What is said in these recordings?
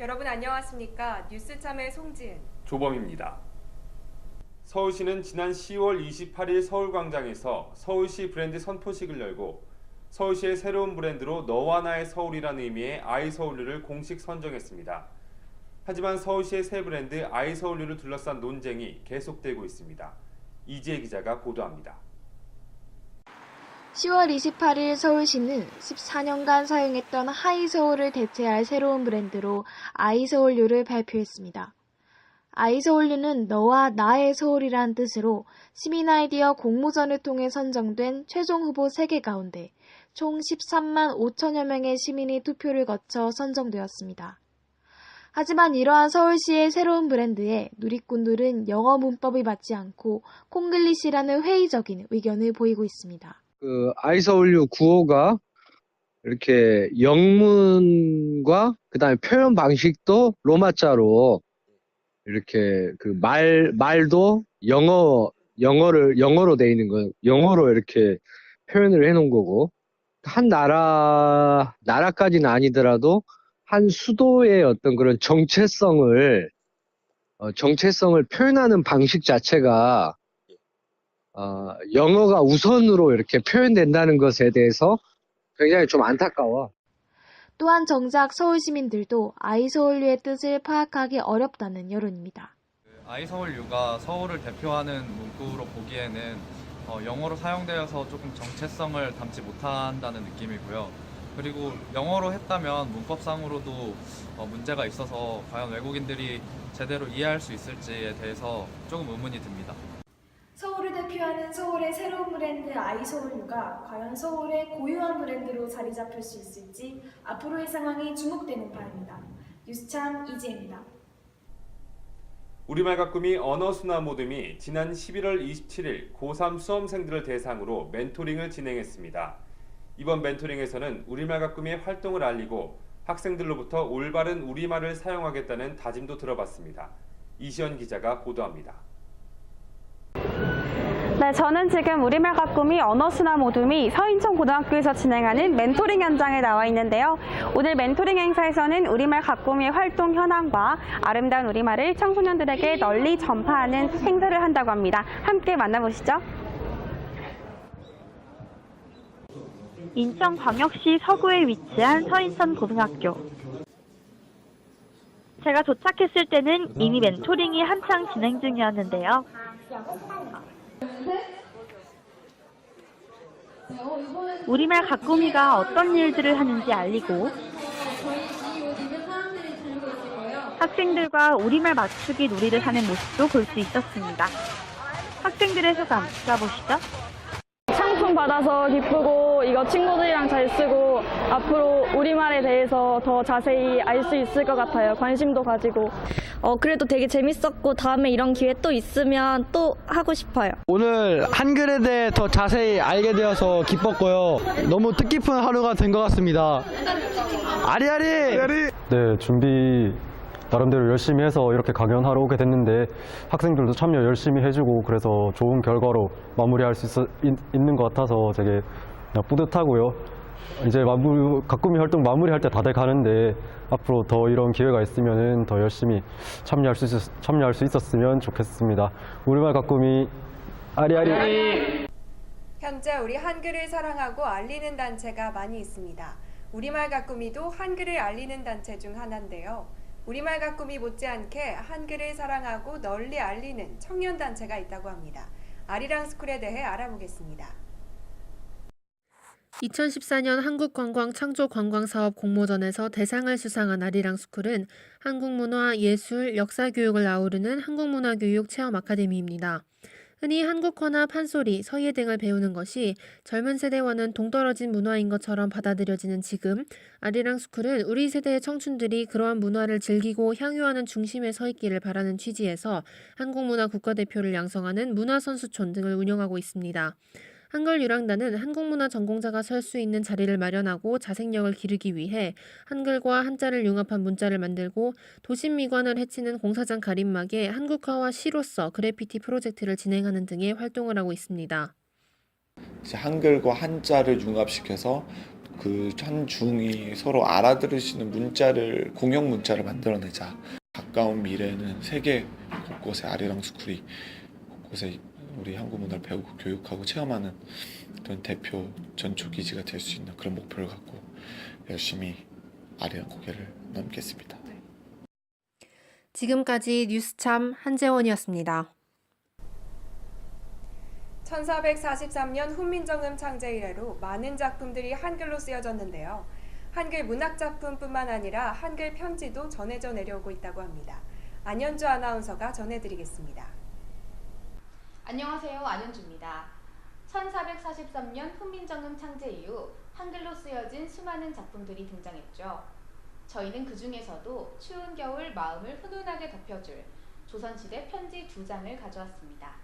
여러분 안녕하십니까? 뉴스참의 송지은. 조범입니다. 서울시는 지난 10월 28일 서울광장에서 서울시 브랜드 선포식을 열고 서울시의 새로운 브랜드로 너와 나의 서울이라는 의미의 아이서울유를 공식 선정했습니다. 하지만 서울시의 새 브랜드 아이서울유를 둘러싼 논쟁이 계속되고 있습니다. 이지혜 기자가 보도합니다. 10월 28일 서울시는 14년간 사용했던 하이서울을 대체할 새로운 브랜드로 아이서울유를 발표했습니다. 아이서울유는 너와 나의 서울이란 뜻으로 시민 아이디어 공모전을 통해 선정된 최종 후보 3개 가운데 총 13만 5천여 명의 시민이 투표를 거쳐 선정되었습니다. 하지만 이러한 서울시의 새로운 브랜드에 누리꾼들은 영어 문법이 맞지 않고 콩글리시라는 회의적인 의견을 보이고 있습니다. 아이서울유 구호가 이렇게 영문과 그다음에 표현 방식도 로마자로 이렇게 말도 영어로 돼 있는 거, 영어로 이렇게 표현을 해놓은 거고, 한 나라까지는 아니더라도 한 수도의 어떤 그런 정체성을 표현하는 방식 자체가 영어가 우선으로 이렇게 표현된다는 것에 대해서 굉장히 좀 안타까워. 또한 정작 서울 시민들도 아이서울유의 뜻을 파악하기 어렵다는 여론입니다. 아이서울유가 서울을 대표하는 문구로 보기에는 영어로 사용되어서 조금 정체성을 담지 못한다는 느낌이고요. 그리고 영어로 했다면 문법상으로도 문제가 있어서 과연 외국인들이 제대로 이해할 수 있을지에 대해서 조금 의문이 듭니다. 서울을 대표하는 서울의 새로운 브랜드 아이서울유가 과연 서울의 고유한 브랜드로 자리 잡힐 수 있을지 앞으로의 상황이 주목되는 바입니다. 뉴스참 이지혜입니다. 우리말 가꾸미 언어순화 모듬이 지난 11월 27일 고3 수험생들을 대상으로 멘토링을 진행했습니다. 이번 멘토링에서는 우리말 가꾸미의 활동을 알리고 학생들로부터 올바른 우리말을 사용하겠다는 다짐도 들어봤습니다. 이시연 기자가 보도합니다. 네, 저는 지금 우리말 가꾸미 언어순화 모둠이 서인천고등학교에서 진행하는 멘토링 현장에 나와 있는데요. 오늘 멘토링 행사에서는 우리말 가꾸미의 활동 현황과 아름다운 우리말을 청소년들에게 널리 전파하는 행사를 한다고 합니다. 함께 만나보시죠. 인천광역시 서구에 위치한 서인천고등학교. 제가 도착했을 때는 이미 멘토링이 한창 진행 중이었는데요. 우리말 가꾸미가 어떤 일들을 하는지 알리고 학생들과 우리말 맞추기 놀이를 하는 모습도 볼 수 있었습니다. 학생들의 소감 들어보시죠. 상품 받아서 기쁘고 이거 친구들이랑 잘 쓰고 앞으로 우리말에 대해서 더 자세히 알 수 있을 것 같아요. 관심도 가지고. 그래도 되게 재밌었고 다음에 이런 기회 또 있으면 또 하고 싶어요. 오늘 한글에 대해 더 자세히 알게 되어서 기뻤고요. 너무 뜻깊은 하루가 된 것 같습니다. 아리아리! 네, 준비 나름대로 열심히 해서 이렇게 강연하러 오게 됐는데 학생들도 참여 열심히 해주고 그래서 좋은 결과로 마무리할 수 있는 것 같아서 되게 뿌듯하고요. 이제 가꾸미 활동 마무리할 때 다들 가는데 앞으로 더 이런 기회가 있으면 더 열심히 참여할 수 있었으면 좋겠습니다. 우리말 가꾸미 아리아리! 현재 우리 한글을 사랑하고 알리는 단체가 많이 있습니다. 우리말 가꾸미도 한글을 알리는 단체 중 하나인데요. 우리말 가꾸미 못지않게 한글을 사랑하고 널리 알리는 청년단체가 있다고 합니다. 아리랑스쿨에 대해 알아보겠습니다. 2014년 한국관광창조관광사업 공모전에서 대상을 수상한 아리랑스쿨은 한국문화, 예술, 역사교육을 아우르는 한국문화교육 체험 아카데미입니다. 흔히 한국화나 판소리, 서예 등을 배우는 것이 젊은 세대와는 동떨어진 문화인 것처럼 받아들여지는 지금 아리랑스쿨은 우리 세대의 청춘들이 그러한 문화를 즐기고 향유하는 중심에 서 있기를 바라는 취지에서 한국문화 국가대표를 양성하는 문화선수촌 등을 운영하고 있습니다. 한글 유랑단은 한국문화 전공자가 설 수 있는 자리를 마련하고 자생력을 기르기 위해 한글과 한자를 융합한 문자를 만들고 도심 미관을 해치는 공사장 가림막에 한국화와 시로서 그래피티 프로젝트를 진행하는 등의 활동을 하고 있습니다. 한글과 한자를 융합시켜서 그 한 중이 서로 알아들으시는 문자를 공용 문자를 만들어내자. 가까운 미래에는 세계 곳곳에 아리랑 스쿨이 곳곳에 우리 한국 문화를 배우고 교육하고 체험하는 그런 대표 전초 기지가 될 수 있는 그런 목표를 갖고 열심히 아리랑 고개를 넘겠습니다. 지금까지 뉴스참 한재원이었습니다. 1443년 훈민정음 창제 이래로 많은 작품들이 한글로 쓰여졌는데요. 한글 문학작품뿐만 아니라 한글 편지도 전해져 내려오고 있다고 합니다. 안현주 아나운서가 전해드리겠습니다. 안녕하세요. 안현주입니다. 1443년 훈민정음 창제 이후 한글로 쓰여진 수많은 작품들이 등장했죠. 저희는 그 중에서도 추운 겨울 마음을 훈훈하게 덮여줄 조선시대 편지 2장을 가져왔습니다.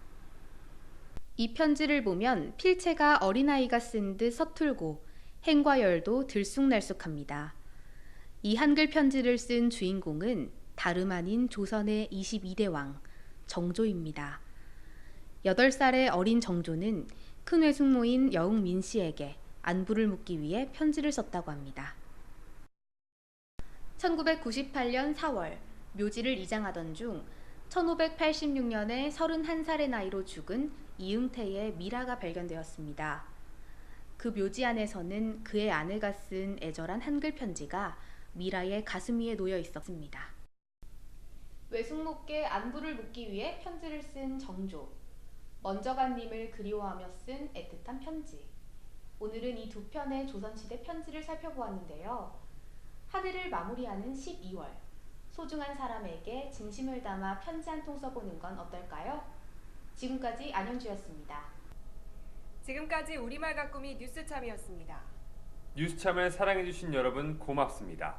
이 편지를 보면 필체가 어린아이가 쓴 듯 서툴고 행과 열도 들쑥날쑥합니다. 이 한글 편지를 쓴 주인공은 다름 아닌 조선의 22대 왕 정조입니다. 8살의 어린 정조는 큰 외숙모인 여웅 민씨에게 안부를 묻기 위해 편지를 썼다고 합니다. 1998년 4월 묘지를 이장하던 중 1586년에 31살의 나이로 죽은 이응태의 미라가 발견되었습니다. 그 묘지 안에서는 그의 아내가 쓴 애절한 한글 편지가 미라의 가슴 위에 놓여 있었습니다. 외숙모께 안부를 묻기 위해 편지를 쓴 정조. 먼저 간 님을 그리워하며 쓴 애틋한 편지. 오늘은 이 2편의 조선시대 편지를 살펴보았는데요. 한 해를 마무리하는 12월. 소중한 사람에게 진심을 담아 편지 한 통 써보는 건 어떨까요? 지금까지 안현주였습니다. 지금까지 우리말 가꾸미 뉴스참이었습니다. 뉴스참을 사랑해주신 여러분 고맙습니다.